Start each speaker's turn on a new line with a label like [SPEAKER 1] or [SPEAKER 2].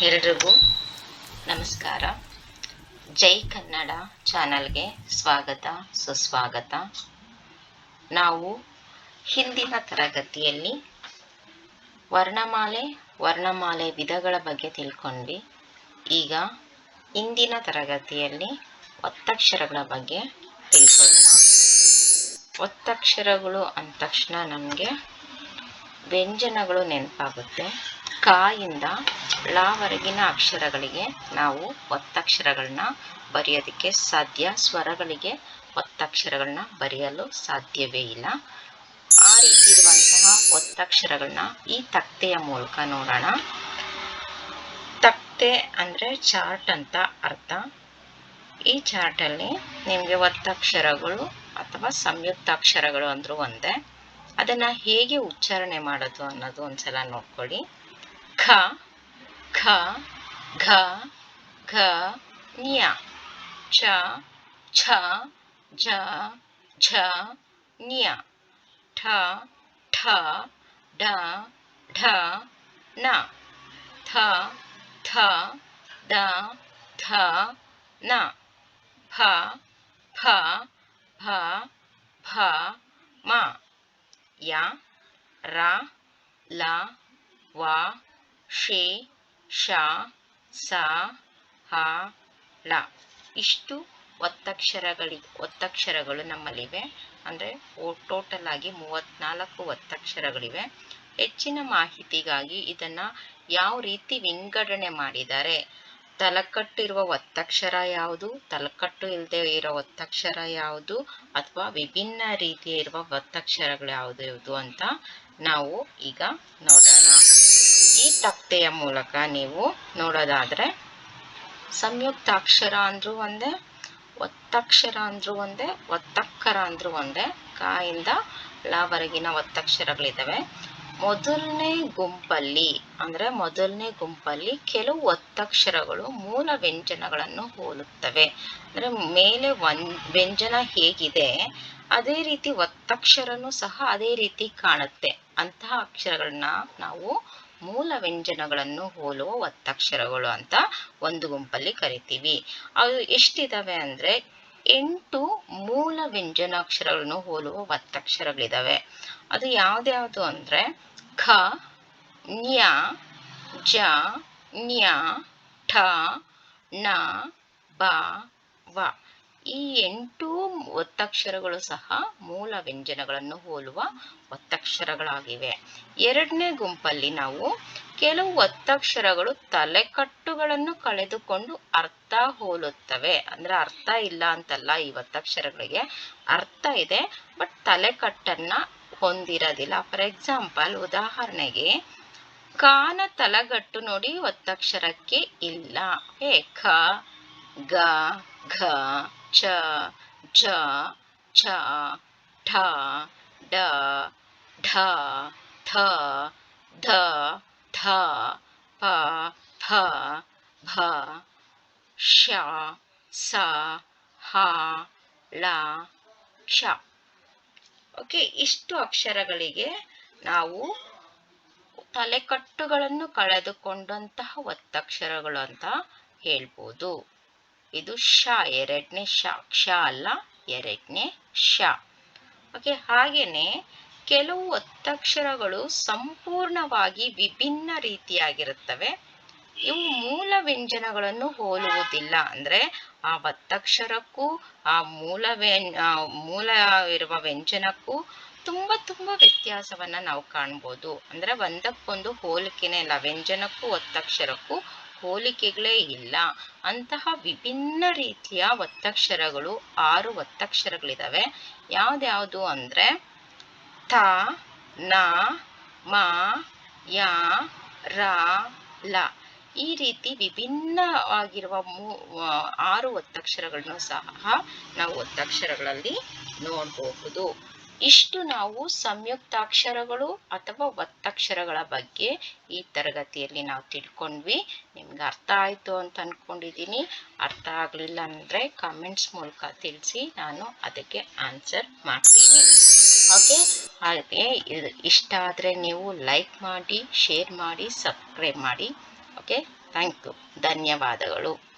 [SPEAKER 1] ಎಲ್ರಿಗೂ ನಮಸ್ಕಾರ. ಜೈ ಕನ್ನಡ ಚಾನಲ್ಗೆ ಸ್ವಾಗತ ಸುಸ್ವಾಗತ. ನಾವು ಹಿಂದಿನ ತರಗತಿಯಲ್ಲಿ ವರ್ಣಮಾಲೆ ವಿಧಗಳ ಬಗ್ಗೆ ತಿಳ್ಕೊಂಡ್ವಿ. ಈಗ ಇಂದಿನ ತರಗತಿಯಲ್ಲಿ ಒತ್ತಕ್ಷರಗಳ ಬಗ್ಗೆ ತಿಳ್ಕೊಳ್ಳೋಣ. ಒತ್ತಕ್ಷರಗಳು ಅಂದ ತಕ್ಷಣ ನಮಗೆ ವ್ಯಂಜನಗಳು ನೆನಪಾಗುತ್ತೆ. ಕ ಇಂದ ಳವರೆಗಿನ ಅಕ್ಷರಗಳಿಗೆ ನಾವು ಒತ್ತಕ್ಷರಗಳನ್ನ ಬರೆಯೋದಕ್ಕೆ ಸಾಧ್ಯ. ಸ್ವರಗಳಿಗೆ ಒತ್ತಕ್ಷರಗಳನ್ನ ಬರೆಯಲು ಸಾಧ್ಯವೇ ಇಲ್ಲ. ಆ ರೀತಿ ಇರುವಂತಹ ಒತ್ತಕ್ಷರಗಳನ್ನ ಈ ತಕ್ತೆಯ ಮೂಲಕ ನೋಡೋಣ. ತಕ್ತೆ ಅಂದ್ರೆ ಚಾರ್ಟ್ ಅಂತ ಅರ್ಥ. ಈ ಚಾರ್ಟಲ್ಲಿ ನಿಮಗೆ ಒತ್ತಕ್ಷರಗಳು ಅಥವಾ ಸಂಯುಕ್ತಾಕ್ಷರಗಳು ಅಂದ್ರೂ ಒಂದೇ. ಅದನ್ನ ಹೇಗೆ ಉಚ್ಚಾರಣೆ ಮಾಡೋದು ಅನ್ನೋದು ಒಂದ್ಸಲ ನೋಡ್ಕೊಳ್ಳಿ. ಖ ಖ ಘ ಘ ಞ ಚ ಛ ಝ ಝ ಞ ಠ ಠ ಡ ಢ ಣ ಥ ಥ ದ ಧ ನ ಫ ಫ ಭ ಭ ಮ ಯ ರ ಲ ವ ಶೇ ಶ ಸ ಹ ಳ. ಇಷ್ಟು ಒತ್ತಕ್ಷರಗಳು ನಮ್ಮಲ್ಲಿವೆ. ಅಂದರೆ ಟೋಟಲ್ ಆಗಿ 34 ಒತ್ತಕ್ಷರಗಳಿವೆ. ಹೆಚ್ಚಿನ ಮಾಹಿತಿಗಾಗಿ ಇದನ್ನ ಯಾವ ರೀತಿ ವಿಂಗಡಣೆ ಮಾಡಿದ್ದಾರೆ, ತಲಕಟ್ಟು ಇರುವ ಒತ್ತಕ್ಷರ ಯಾವುದು, ತಲಕಟ್ಟು ಇಲ್ಲದೆ ಇರೋ ಒತ್ತಕ್ಷರ ಯಾವುದು, ಅಥವಾ ವಿಭಿನ್ನ ರೀತಿಯ ಇರುವ ಒತ್ತಕ್ಷರಗಳು ಯಾವುದು ಅಂತ ನಾವು ಈಗ ನೋಡೋಣ. ಈ ತಕ್ತೆಯ ಮೂಲಕ ನೀವು ನೋಡೋದಾದ್ರೆ ಸಂಯುಕ್ತಾಕ್ಷರ ಅಂದ್ರೂ ಒಂದೇ, ಒತ್ತಕ್ಷರ ಅಂದ್ರೂ ಒಂದೇ, ಒತ್ತಕ್ಕರ ಅಂದ್ರೂ ಒಂದೇ. ಕ ಇಂದ ಳವರೆಗಿನ ಒತ್ತಕ್ಷರಗಳಿದ್ದಾವೆ. ಮೊದಲನೇ ಗುಂಪಲ್ಲಿ ಕೆಲವು ಒತ್ತಕ್ಷರಗಳು ಮೂಲ ವ್ಯಂಜನಗಳನ್ನು ಹೋಲುತ್ತವೆ. ಅಂದ್ರೆ ಮೇಲೆ ವ್ಯಂಜನ ಹೇಗಿದೆ ಅದೇ ರೀತಿ ಒತ್ತಕ್ಷರನು ಸಹ ಅದೇ ರೀತಿ ಕಾಣುತ್ತೆ. ಅಂತಹ ಅಕ್ಷರಗಳನ್ನ ನಾವು ಮೂಲ ವ್ಯಂಜನಗಳನ್ನು ಹೋಲುವ ಒತ್ತಕ್ಷರಗಳು ಅಂತ ಒಂದು ಗುಂಪಲ್ಲಿ ಕರಿತೀವಿ. ಅವು ಎಷ್ಟಿದಾವೆ ಅಂದ್ರೆ 8 ಮೂಲ ವ್ಯಂಜನಾಕ್ಷರಗಳನ್ನು ಹೋಲುವ ಒತ್ತಕ್ಷರಗಳಿದಾವೆ. ಅದು ಯಾವ್ದ್ಯಾವ್ದು ಅಂದ್ರೆ ಖ ಞ ಜ ಞ ಠ ಣ ಬ ವ. ಈ 8 ಒತ್ತಕ್ಷರಗಳು ಸಹ ಮೂಲ ವ್ಯಂಜನಗಳನ್ನು ಹೋಲುವ ಒತ್ತಕ್ಷರಗಳಾಗಿವೆ. ಎರಡನೇ ಗುಂಪಲ್ಲಿ ನಾವು ಕೆಲವು ಒತ್ತಕ್ಷರಗಳು ತಲೆಕಟ್ಟುಗಳನ್ನು ಕಳೆದುಕೊಂಡು ಅರ್ಥ ಹೋಲುತ್ತವೆ. ಅಂದ್ರೆ ಅರ್ಥ ಇಲ್ಲ ಅಂತಲ್ಲ, ಈ ಒತ್ತಕ್ಷರಗಳಿಗೆ ಅರ್ಥ ಇದೆ, ಬಟ್ ತಲೆಕಟ್ಟನ್ನ ಹೊಂದಿರೋದಿಲ್ಲ. ಫಾರ್ ಎಕ್ಸಾಂಪಲ್, ಉದಾಹರಣೆಗೆ ಕಾನ ತಲೆಗಟ್ಟು ನೋಡಿ ಒತ್ತಕ್ಷರಕ್ಕೆ ಇಲ್ಲ. ಖ ಗ ಘ ಚ ಝ ಛ ಠ ಡ ಢ ಥ ಧ ಥ ಪ ಫ ಭ ಶ ಸ ಹ ಳ ಕ್ಷ. ಓಕೆ, ಇಷ್ಟು ಅಕ್ಷರಗಳಿಗೆ ನಾವು ತಲೆಕಟ್ಟುಗಳನ್ನು ಕಳೆದುಕೊಂಡಂತಹ ಒತ್ತಕ್ಷರಗಳು ಅಂತ ಹೇಳ್ಬೋದು. ಇದು ಶ, ಎರಡನೇ ಶ, ಕ್ಷ ಅಲ್ಲ, ಎರಡನೇ ಶ. ಓಕೆ, ಹಾಗೇನೆ ಕೆಲವು ಒತ್ತಕ್ಷರಗಳು ಸಂಪೂರ್ಣವಾಗಿ ವಿಭಿನ್ನ ರೀತಿಯಾಗಿರುತ್ತವೆ. ಇವು ಮೂಲ ವ್ಯಂಜನಗಳನ್ನು ಹೋಲುವುದಿಲ್ಲ. ಅಂದ್ರೆ ಆ ಒತ್ತಕ್ಷರಕ್ಕೂ ಆ ಮೂಲ ಇರುವ ವ್ಯಂಜನಕ್ಕೂ ತುಂಬಾ ವ್ಯತ್ಯಾಸವನ್ನ ನಾವು ಕಾಣ್ಬೋದು. ಅಂದ್ರೆ ಒಂದಕ್ಕೊಂದು ಹೋಲಿಕೆನೇ ಇಲ್ಲ, ವ್ಯಂಜನಕ್ಕೂ ಒತ್ತಕ್ಷರಕ್ಕೂ ಹೋಲಿಕೆಗಳೇ ಇಲ್ಲ. ಅಂತಹ ವಿಭಿನ್ನ ರೀತಿಯ ಒತ್ತಕ್ಷರಗಳು 6 ಒತ್ತಕ್ಷರಗಳಿದಾವೆ. ಯಾವ್ದ್ಯಾವುದು ಅಂದ್ರೆ ಥ ನ ಮ ಯ ರ ಲ. ಈ ರೀತಿ ವಿಭಿನ್ನವಾಗಿರುವ 6 ಒತ್ತಕ್ಷರಗಳನ್ನು ಸಹ ನಾವು ಒತ್ತಕ್ಷರಗಳಲ್ಲಿ ನೋಡಬಹುದು. ಇಷ್ಟು ನಾವು ಸಂಯುಕ್ತಾಕ್ಷರಗಳು ಅಥವಾ ಒತ್ತಕ್ಷರಗಳ ಬಗ್ಗೆ ಈ ತರಗತಿಯಲ್ಲಿ ನಾವು ತಿಳ್ಕೊಂಡ್ವಿ. ನಿಮ್ಗೆ ಅರ್ಥ ಆಯ್ತು ಅಂತ ಅನ್ಕೊಂಡಿದ್ದೀನಿ. ಅರ್ಥ ಆಗ್ಲಿಲ್ಲ ಅಂದ್ರೆ ಕಮೆಂಟ್ಸ್ ಮೂಲಕ ತಿಳಿಸಿ, ನಾನು ಅದಕ್ಕೆ ಆನ್ಸರ್ ಮಾಡ್ತೀನಿ. ಓಕೆ, ಹಾಗೆ ಇಷ್ಟ ಆದರೆ ನೀವು ಲೈಕ್ ಮಾಡಿ, ಶೇರ್ ಮಾಡಿ, ಸಬ್ಸ್ಕ್ರೈಬ್ ಮಾಡಿ. ಓಕೆ. Thank you. ಧನ್ಯವಾದಗಳು.